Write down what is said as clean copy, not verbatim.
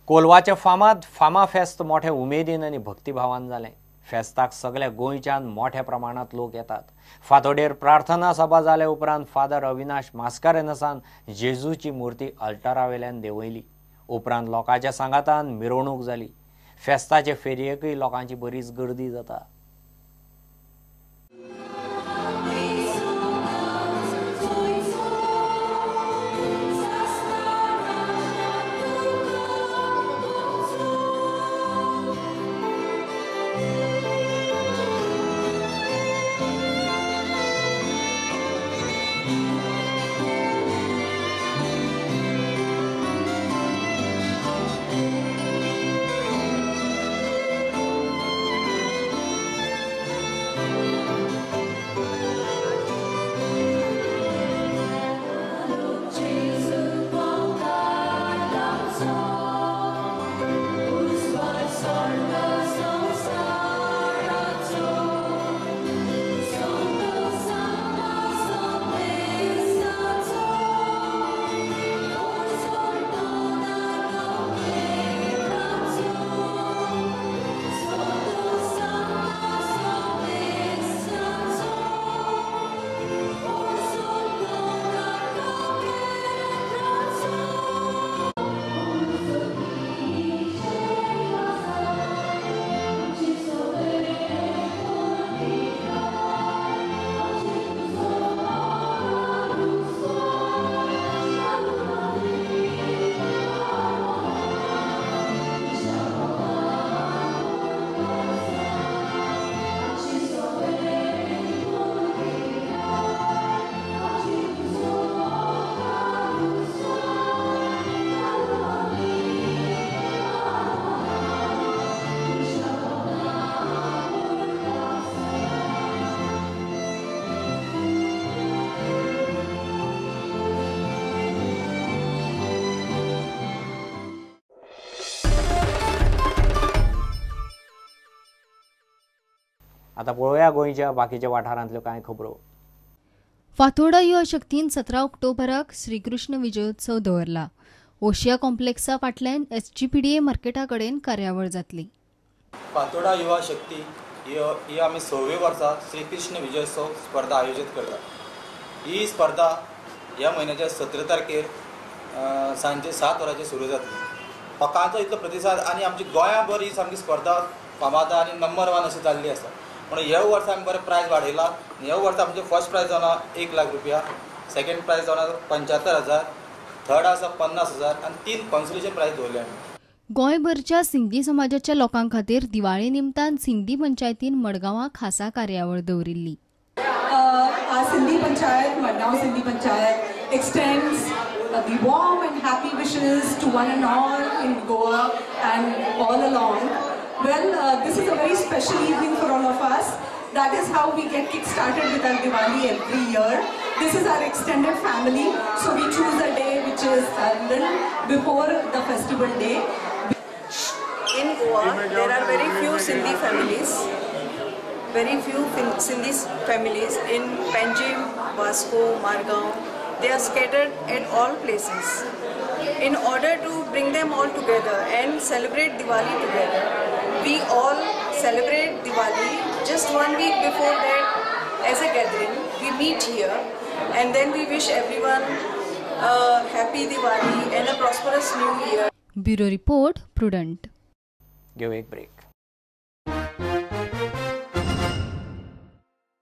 कोलवाचे फामाद फामा फेस्त मोठे उमेदीन आणि भक्तिभावान जालें। फेस्ताक सगळ्या गोंयच्यान मोठ्या प्रमाणात लोक येतात। फातोडेर प्रार्थना सभा जाले उपरांत फादर अविनाश मास्कारेनसान जेजूची मूर्ती अल्टारावेल्यान देंवयली। उपरांत लोकांच्या सांगातान मिरवणूक जाली। फेस्ताचे फेरयेकय लोकांची बरीच गर्दी जाता। आता पळोवया गोंयच्या बाकीच्या वाठारांतल्यो कांय खबरो। फातोडा युवा शक्तीन 17 ऑक्टोबराक श्रीकृष्ण विजयोत्सव दवरला। ओशिया कॉम्प्लेक्सा फाटल्यान SGPDA मार्केटा कडेन कार्यावळ जातली। फातोडा युवा शक्ती ही आमी 6वी वर्सा श्रीकृष्ण विजयोत्सव स्पर्धा आयोजीत करता। ही स्पर्धा ह्या म्हयन्याच्या 17 तारखेर सांजे 7 वरांचेर सुरू जातली। लोकांचो इतलो प्रतिसाद आनी आमची गोंयाभर ही सामकी स्पर्धा फामाद आनी नंबर 1 अशी जाल्ली आसा। म्हणून ह्या वर्सा आमी बरें प्रायज वाडयला। ह्या वर्सा आमचे फर्स्ट प्रायज जावन 1 लाख रुपया, सेकंड प्रायज जावन 75,000, थर्ड आसा 50,000 आनी 3 कॉन्सोलेशन प्रायज दवरले आमी। गोंयभरच्या सिंधी समाजाच्या लोकां खातीर दिवाळे निमतान सिंधी पंचायतीन मडगांवां खासा कार्यावळ दवरिल्ली। Sindhi panchayat, Madgaon Sindhi panchayat extends the warm and happy wishes to one and all in Goa and all along. Well, this is a very special evening for all of us. That is how we get kick-started with our Diwali every year. This is our extended family, so we choose a day which is a little before the festival day. In Goa, there are very few Sindhi families. Very few Sindhi families in Panjim, Vasco, Margao. They are scattered at all places. In order to bring them all together and celebrate Diwali together, we all celebrate Diwali just 1 week before that as a gathering. We meet here and then we wish everyone a happy Diwali and a prosperous new year. Bureau Report, Prudent. Give a break.